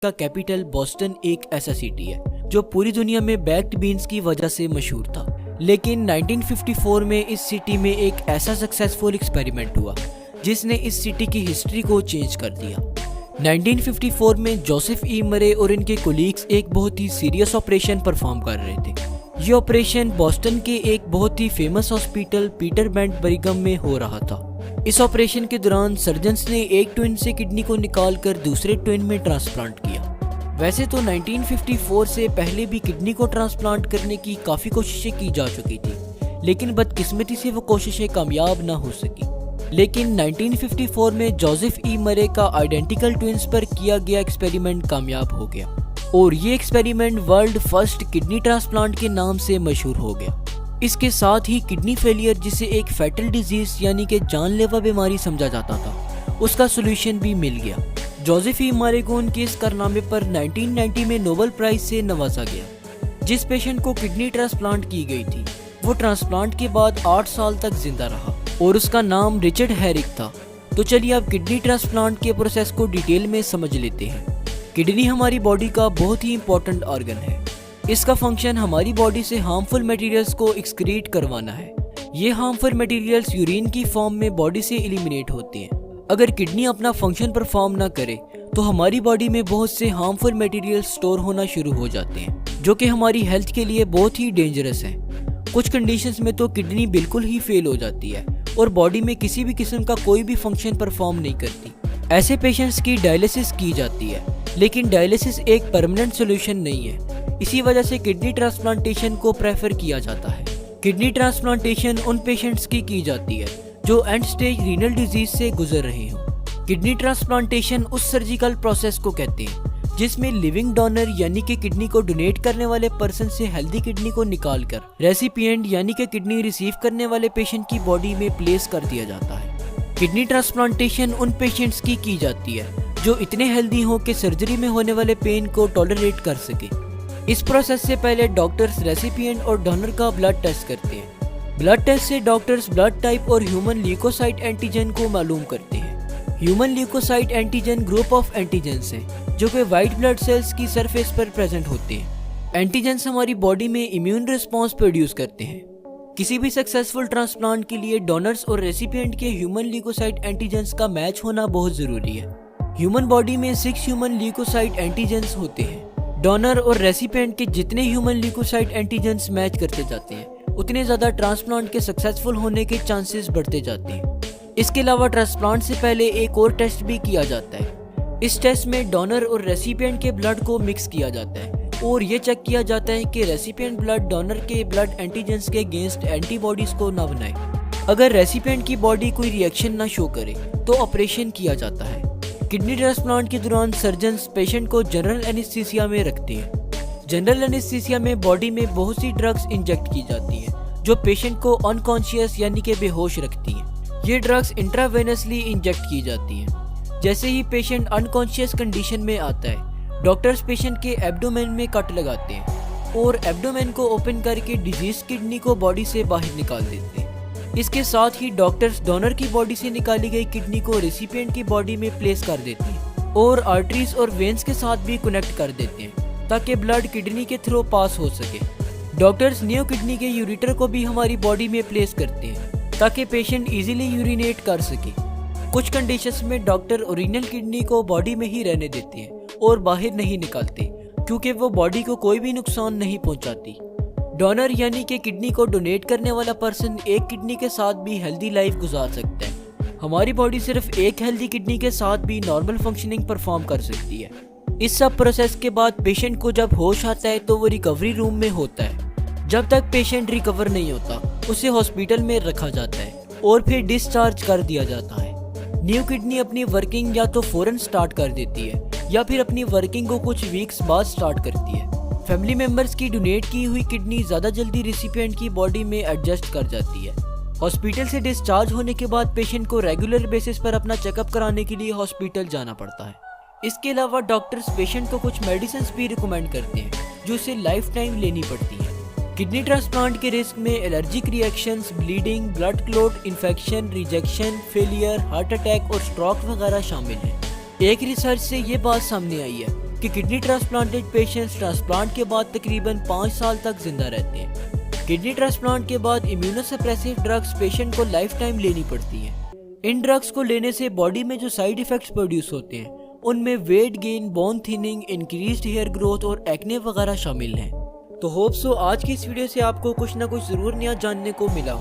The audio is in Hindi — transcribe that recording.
का कैपिटल बॉस्टन एक ऐसा सिटी है जो पूरी दुनिया में बैक्ड बीन्स की वजह से मशहूर था। लेकिन 1954 में इस सिटी में एक ऐसा सक्सेसफुल एक्सपेरिमेंट हुआ जिसने इस सिटी की हिस्ट्री को चेंज कर दिया। 1954 में जोसेफ ई मरे और इनके कोलीग्स एक बहुत ही सीरियस ऑपरेशन परफॉर्म कर रहे थे। ये ऑपरेशन बॉस्टन के एक बहुत ही फेमस हॉस्पिटल पीटर बेंट बरिगम में हो रहा था। इस ऑपरेशन के दौरान सर्जन्स ने एक ट्विन से किडनी को निकालकर दूसरे ट्विन में ट्रांसप्लांट किया। वैसे तो 1954 से पहले भी किडनी को ट्रांसप्लांट करने की काफ़ी कोशिशें की जा चुकी थी, लेकिन बदकिस्मती से वो कोशिशें कामयाब ना हो सकी। लेकिन 1954 में जोसेफ ई मरे का आइडेंटिकल ट्विन्स पर किया गया एक्सपेरिमेंट कामयाब हो गया और ये experiment world first kidney transplant के नाम से मशहूर हो गया। इसके साथ ही किडनी फेलियर, जिसे एक फैटल डिजीज यानी कि जानलेवा बीमारी समझा जाता था, उसका सोल्यूशन भी मिल गया। जोसेफ ई मरे को उनके इस कारनामे पर 1990 में नोबेल प्राइज से नवाजा गया। जिस पेशेंट को किडनी ट्रांसप्लांट की गई थी वो ट्रांसप्लांट के बाद 8 साल तक जिंदा रहा और उसका नाम रिचर्ड हैरिक था। तो चलिए अब किडनी ट्रांसप्लांट के प्रोसेस को डिटेल में समझ लेते हैं। किडनी हमारी बॉडी का बहुत ही इंपॉर्टेंट ऑर्गन है। इसका फंक्शन हमारी बॉडी से हार्मफुल मटेरियल्स को एक्सक्रीट करवाना है। ये हार्मफुल मटेरियल्स यूरिन की फॉर्म में बॉडी से एलिमिनेट होते हैं। अगर किडनी अपना फंक्शन परफॉर्म ना करे तो हमारी बॉडी में बहुत से हार्मफुल मटेरियल्स स्टोर होना शुरू हो जाते हैं, जो कि हमारी हेल्थ के लिए बहुत ही डेंजरस हैं। कुछ कंडीशंस में तो किडनी बिल्कुल ही फेल हो जाती है और बॉडी में किसी भी किस्म का कोई भी फंक्शन परफॉर्म नहीं करती। ऐसे पेशेंट्स की डायलिसिस की जाती है, लेकिन डायलिसिस एक परमानेंट सोल्यूशन नहीं है। इसी वजह से किडनी ट्रांसप्लांटेशन को प्रेफर किया जाता है। किडनी ट्रांसप्लांटेशन उन पेशेंट्स की जाती है जो एंड स्टेज रीनल डिजीज से गुजर रहे हों। किडनी ट्रांसप्लांटेशन उस सर्जिकल प्रोसेस को कहते हैं जिसमें लिविंग डोनर यानी कि किडनी को डोनेट करने वाले पर्सन से हेल्दी किडनी को निकालकर रेसिपिएंट यानी कि किडनी रिसीव करने वाले पेशेंट की बॉडी में प्लेस कर दिया जाता है। किडनी ट्रांसप्लांटेशन उन पेशेंट्स की जाती है जो इतने हेल्दी हों कि सर्जरी में होने वाले पेन को टॉलरेट कर सके। इस प्रोसेस से पहले डॉक्टर्स रेसिपिएंट और डोनर का ब्लड टेस्ट करते हैं। ब्लड टेस्ट से डॉक्टर्स ब्लड टाइप और ह्यूमन ल्यूकोसाइट एंटीजन को मालूम करते हैं। Human leukocyte antigen group of antigens हैं जो कि वाइट ब्लड सेल्स की सरफेस पर प्रेजेंट होते हैं। एंटीजेंस हमारी बॉडी में इम्यून रिस्पॉन्स प्रोड्यूस करते हैं। किसी भी सक्सेसफुल ट्रांसप्लांट के लिए डोनर्स और रेसिपिएंट के ह्यूमन ल्यूकोसाइट एंटीजेंस का मैच होना बहुत जरूरी है। ह्यूमन बॉडी में 6 ह्यूमन ल्यूकोसाइट एंटीजेंस होते हैं। डोनर और रेसिपिएंट के जितने ह्यूमन ल्यूकोसाइट एंटीजेंस मैच करते जाते हैं उतने ज़्यादा ट्रांसप्लांट के सक्सेसफुल होने के चांसेस बढ़ते जाते हैं। इसके अलावा ट्रांसप्लांट से पहले एक और टेस्ट भी किया जाता है। इस टेस्ट में डोनर और रेसिपिएंट के ब्लड को मिक्स किया जाता है और ये चेक किया जाता है कि रेसिपिएंट ब्लड डोनर के ब्लड एंटीजेंस के अगेंस्ट एंटीबॉडीज को ना बनाए। अगर रेसिपिएंट की बॉडी कोई रिएक्शन ना शो करे तो ऑपरेशन किया जाता है। किडनी ट्रांसप्लांट के दौरान सर्जन्स पेशेंट को जनरल एनेस्थीसिया में रखते हैं। जनरल एनेस्थीसिया में बॉडी में बहुत सी ड्रग्स इंजेक्ट की जाती हैं जो पेशेंट को अनकॉन्शियस यानी कि बेहोश रखती हैं। ये ड्रग्स इंट्रावेनसली इंजेक्ट की जाती हैं। जैसे ही पेशेंट अनकॉन्शियस कंडीशन में आता है, डॉक्टर्स पेशेंट के एब्डोमेन में कट लगाते हैं और एब्डोमेन को ओपन करके डिजीज किडनी को बॉडी से बाहर निकाल देते हैं। इसके साथ ही डॉक्टर्स डोनर की बॉडी से निकाली गई किडनी को रेसिपिएंट की बॉडी में प्लेस कर देते हैं और आर्टरीज और वेन्स के साथ भी कनेक्ट कर देते हैं ताकि ब्लड किडनी के थ्रू पास हो सके। डॉक्टर्स न्यू किडनी के यूरेटर को भी हमारी बॉडी में प्लेस करते हैं ताकि पेशेंट इजीली यूरिनेट कर सके। कुछ कंडीशंस में डॉक्टर ओरिजिनल किडनी को बॉडी में ही रहने देते हैं और बाहर नहीं निकालते क्योंकि वो बॉडी को कोई भी नुकसान नहीं पहुंचाती। डोनर यानी कि किडनी को डोनेट करने वाला पर्सन एक किडनी के साथ भी हेल्दी लाइफ गुजार सकता है। हमारी बॉडी सिर्फ एक हेल्दी किडनी के साथ भी नॉर्मल फंक्शनिंग परफॉर्म कर सकती है। इस सब प्रोसेस के बाद पेशेंट को जब होश आता है तो वो रिकवरी रूम में होता है। जब तक पेशेंट रिकवर नहीं होता उसे हॉस्पिटल में रखा जाता है और फिर डिस्चार्ज कर दिया जाता है। न्यू किडनी अपनी वर्किंग या तो फौरन स्टार्ट कर देती है या फिर अपनी वर्किंग को कुछ वीक्स बाद स्टार्ट करती है। फैमिली मेंबर्स की डोनेट की हुई किडनी ज़्यादा जल्दी रेसिपिएंट की बॉडी में एडजस्ट कर जाती है। हॉस्पिटल से डिस्चार्ज होने के बाद पेशेंट को रेगुलर बेसिस पर अपना चेकअप कराने के लिए हॉस्पिटल जाना पड़ता है। इसके अलावा डॉक्टर्स पेशेंट को कुछ मेडिसिन भी रिकमेंड करते हैं जो उसे लाइफ टाइम लेनी पड़ती है। किडनी ट्रांसप्लांट के रिस्क में allergic reactions, bleeding, blood clot, infection, rejection, failure, heart attack और स्ट्रोक वगैरह शामिल हैं। एक रिसर्च से ये बात सामने आई है कि किडनी ट्रांसप्लांटेड पेशेंट्स ट्रांसप्लांट के बाद तकरीबन 5 साल तक जिंदा रहते हैं। किडनी ट्रांसप्लांट के बाद इम्यूनोसप्रेसिव ड्रग्स पेशेंट को लाइफ टाइम लेनी पड़ती हैं। इन ड्रग्स को लेने से बॉडी में जो साइड इफेक्ट्स प्रोड्यूस होते हैं उनमें weight gain, bone thinning, increased hair growth और एक्ने वगैरह शामिल हैं। तो होप सो आज की इस वीडियो से आपको कुछ ना कुछ ज़रूर नया जानने को मिला।